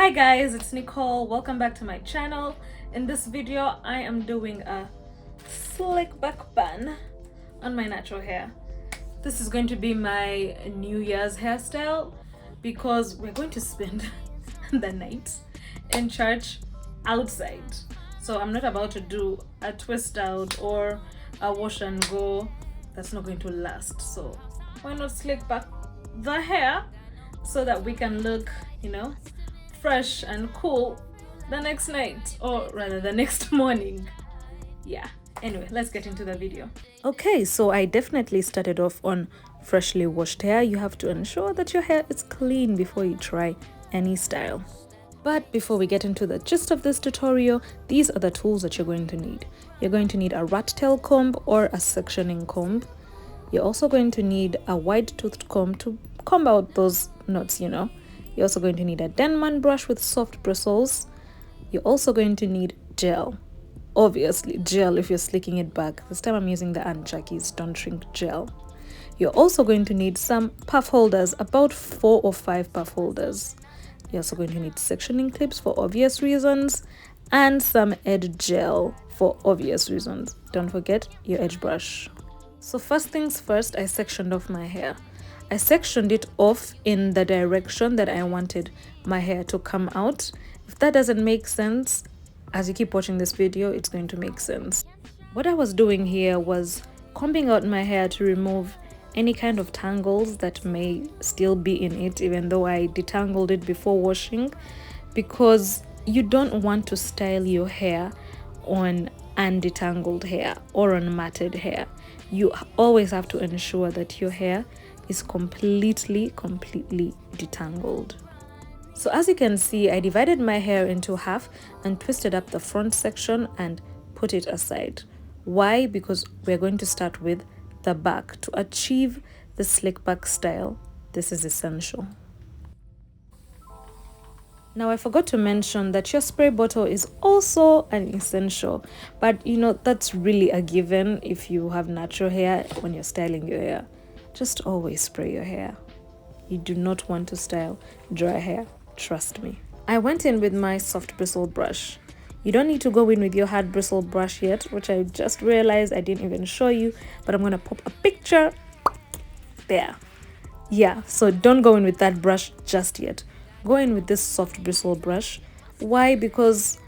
Hi guys, it's Nicole. Welcome back to my channel. In this video, I am doing a slick back bun on my natural hair. This is going to be my New Year's hairstyle because we're going to spend the night in church outside. So I'm not about to do a twist out or a wash and go. That's not going to last. So why not slick back the hair so that we can look, fresh and cool the next night, or rather the next morning. Yeah, anyway, let's get into the video. Okay, so I definitely started off on freshly washed hair. You have to ensure that your hair is clean before you try any style. But before we get into the gist of this tutorial, these are the tools that you're going to need. You're going to need a rat tail comb or a sectioning comb. You're also going to need a wide-toothed comb to comb out those knots, You're also going to need a Denman brush with soft bristles. You're also going to need gel. Obviously, gel if you're slicking it back. This time I'm using the Jackies Don't Shrink gel. You're also going to need some puff holders, about 4 or 5 puff holders. You're also going to need sectioning clips for obvious reasons, and some edge gel for obvious reasons. Don't forget your edge brush. So first things first, I sectioned off my hair. I sectioned it off in the direction that I wanted my hair to come out. If that doesn't make sense, as you keep watching this video, it's going to make sense. What I was doing here was combing out my hair to remove any kind of tangles that may still be in it, even though I detangled it before washing, because you don't want to style your hair on undetangled hair or on matted hair. You always have to ensure that your hair is completely detangled. So as you can see, I divided my hair into half and twisted up the front section and put it aside. Why? Because we're going to start with the back. To achieve the slick back style, this is essential. Now I forgot to mention that your spray bottle is also an essential, but that's really a given if you have natural hair. When you're styling your hair, just always spray your hair. You do not want to style dry hair, trust me. I went in with my soft bristle brush. You don't need to go in with your hard bristle brush yet, which I just realized I didn't even show you, but I'm gonna pop a picture there. Yeah, so don't go in with that brush just yet. Go in with this soft bristle brush. Why? Because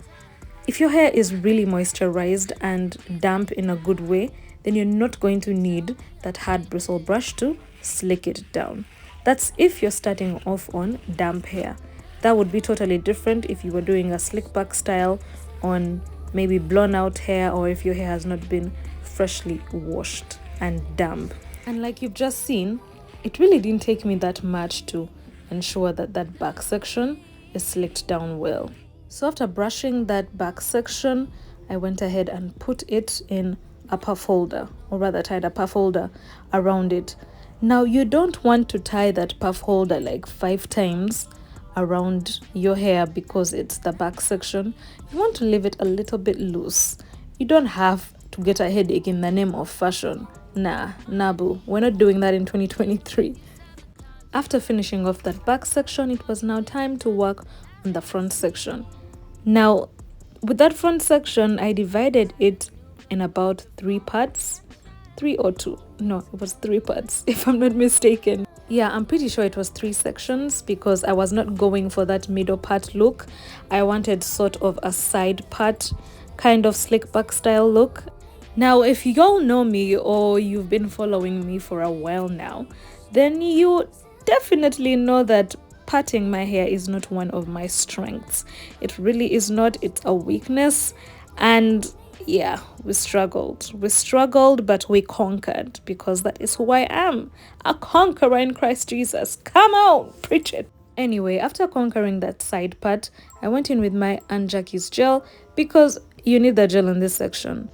if your hair is really moisturized and damp in a good way, then you're not going to need that hard bristle brush to slick it down. That's if you're starting off on damp hair. That would be totally different if you were doing a slick back style on maybe blown out hair, or if your hair has not been freshly washed and damp. And like you've just seen, it really didn't take me that much to ensure that that back section is slicked down well. So after brushing that back section, I went ahead and put it in a puff holder, or rather tied a puff holder around it. Now you don't want to tie that puff holder like 5 times around your hair because it's the back section. You want to leave it a little bit loose. You don't have to get a headache in the name of fashion. Nah, boo, we're not doing that in 2023. After finishing off that back section, it was now time to work on the front section. Now with that front section, I divided it in about 3 parts. 3 or 2. No, it was 3 parts if I'm not mistaken. Yeah, I'm pretty sure it was 3 sections because I was not going for that middle part look. I wanted sort of a side part kind of slick back style look. Now if you all know me or you've been following me for a while now, then you definitely know that parting my hair is not one of my strengths. It really is not. It's a weakness. And yeah, we struggled, but we conquered, because that is who I am, a conqueror in Christ Jesus. Come on, preach it. Anyway, after conquering that side part, I went in with my Jackies gel, because you need the gel in this section.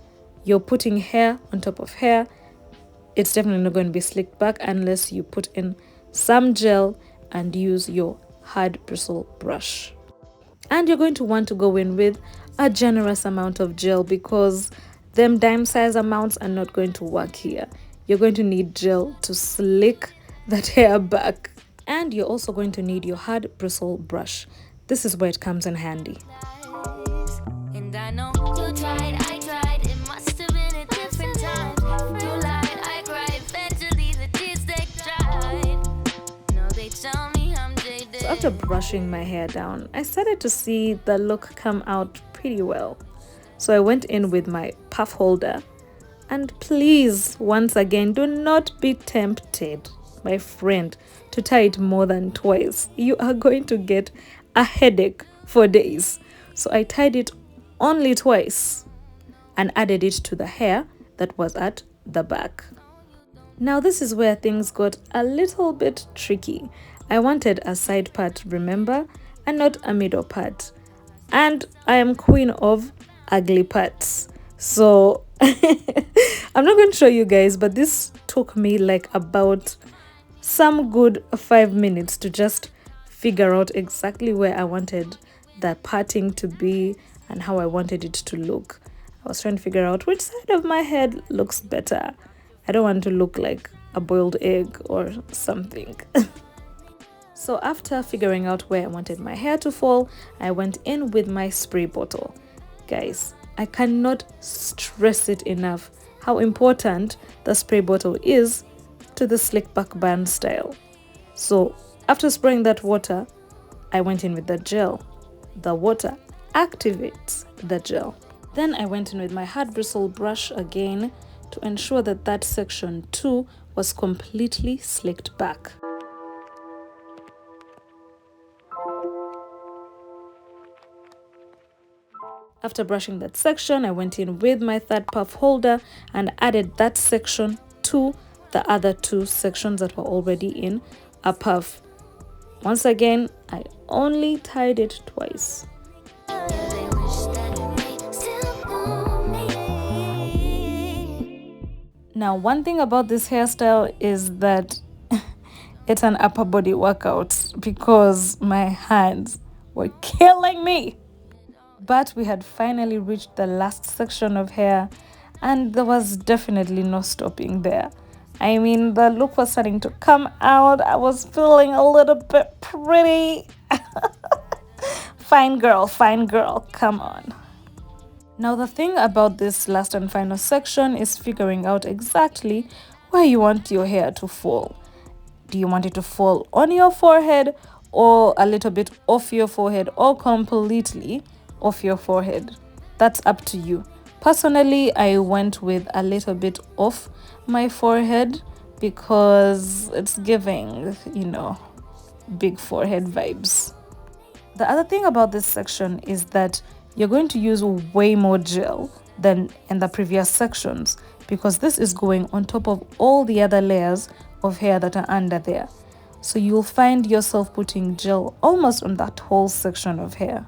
You're putting hair on top of hair. It's definitely not going to be slicked back unless you put in some gel and use your hard bristle brush. And you're going to want to go in with a generous amount of gel, because them dime size amounts are not going to work here. You're going to need gel to slick that hair back. And you're also going to need your hard bristle brush. this is where it comes in handy. And I know you tried, I tried. It must have been a different time. You lied, I cried. Eventually the tears they dried. No, they tell me I'm jaded. So after brushing my hair down, I started to see the look come out pretty well. So I went in with my puff holder. And please, once again, do not be tempted, my friend, to tie it more than twice. You are going to get a headache for days. So I tied it only twice and added it to the hair that was at the back. Now this is where things got a little bit tricky. I wanted a side part, remember, and not a middle part. And I am queen of ugly parts. So I'm not going to show you guys, but this took me like about some good 5 minutes to just figure out exactly where I wanted the parting to be and how I wanted it to look. I was trying to figure out which side of my head looks better. I don't want to look like a boiled egg or something. So after figuring out where I wanted my hair to fall, I went in with my spray bottle. Guys, I cannot stress it enough how important the spray bottle is to the slick back band style. So after spraying that water, I went in with the gel. The water activates the gel. Then I went in with my hard bristle brush again to ensure that that section too was completely slicked back. After brushing that section, I went in with my third puff holder and added that section to the other two sections that were already in a puff. Once again, I only tied it twice. Now, one thing about this hairstyle is that it's an upper body workout because my hands were killing me. But we had finally reached the last section of hair and there was definitely no stopping there. I mean, the look was starting to come out. I was feeling a little bit pretty. Fine girl, come on. Now the thing about this last and final section is figuring out exactly where you want your hair to fall. Do you want it to fall on your forehead or a little bit off your forehead or completely off your forehead? That's up to you. Personally, I went with a little bit off my forehead because it's giving, big forehead vibes. The other thing about this section is that you're going to use way more gel than in the previous sections because this is going on top of all the other layers of hair that are under there. So you'll find yourself putting gel almost on that whole section of hair.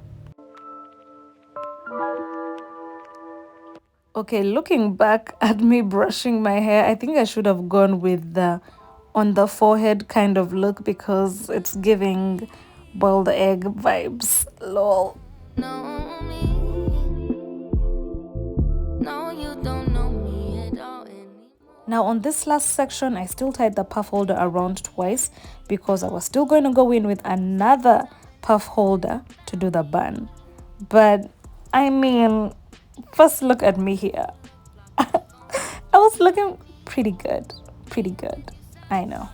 Okay, looking back at me brushing my hair, I think I should have gone with the on the forehead kind of look because it's giving boiled egg vibes. Lol. Know me. No, you don't know me at all anymore. Now on this last section, I still tied the puff holder around twice because I was still going to go in with another puff holder to do the bun. But I mean, first look at me here. I was looking pretty good, I know.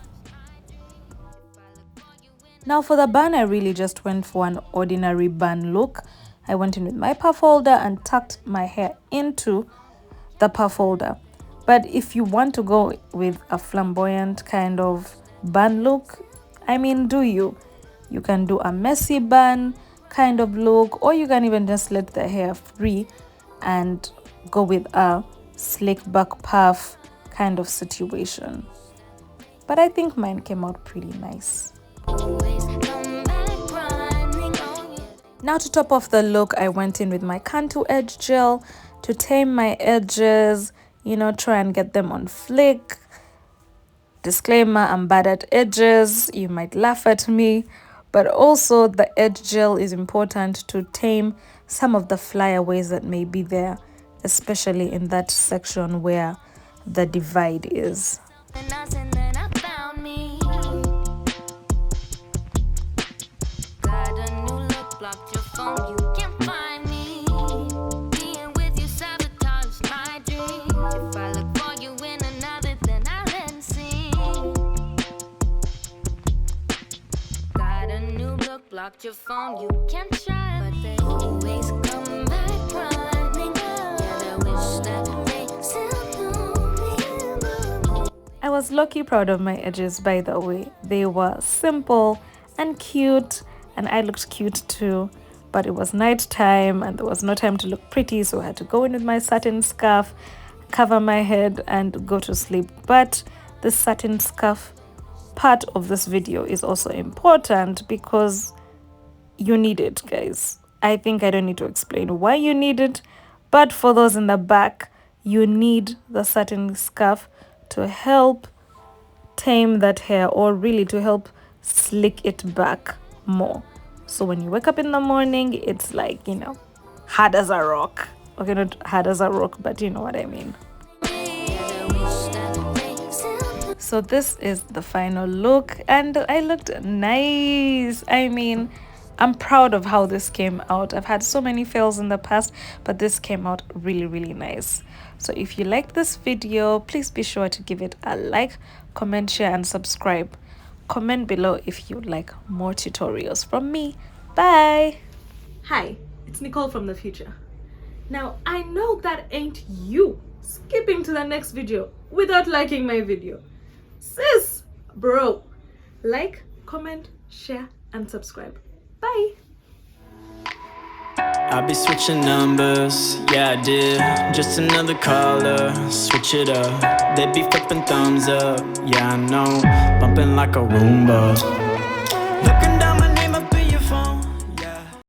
Now for the bun, I really just went for an ordinary bun look. I went in with my puff holder and tucked my hair into the puff holder. But if you want to go with a flamboyant kind of bun look, I mean, do you? You can do a messy bun kind of look, or you can even just let the hair free and go with a slick back puff kind of situation. But I think mine came out pretty nice. Now to top off the look, I went in with my contour edge gel to tame my edges, try and get them on flick. Disclaimer, I'm bad at edges. You might laugh at me, but also the edge gel is important to tame some of the flyaways that may be there, especially in that section where the divide is. blocked your phone, you can try, but they always come back running. Yeah, I wish that they still knew me. I was lucky proud of my edges, by the way. They were simple and cute, and I looked cute too. But it was night time and there was no time to look pretty, so I had to go in with my satin scarf, cover my head, and go to sleep. But the satin scarf part of this video is also important because you need it, guys. I think I don't need to explain why you need it, but for those in the back, you need the satin scarf to help tame that hair, or really to help slick it back more. So when you wake up in the morning, it's like, you know, hard as a rock. Okay, not hard as a rock, but you know what I mean. So this is the final look, and I looked nice. I mean, I'm proud of how this came out. I've had so many fails in the past, but this came out really, really nice. So if you liked this video, please be sure to give it a like, comment, share, and subscribe. Comment below if you'd like more tutorials from me. Bye. Hi, it's Nicole from the future. Now, I know that ain't you skipping to the next video without liking my video. Sis, bro, like, comment, share, and subscribe. Bye. I'll be switching numbers, yeah I did. Just another caller, switch it up. They be flipping thumbs up, yeah I know. Bumping like a Roomba.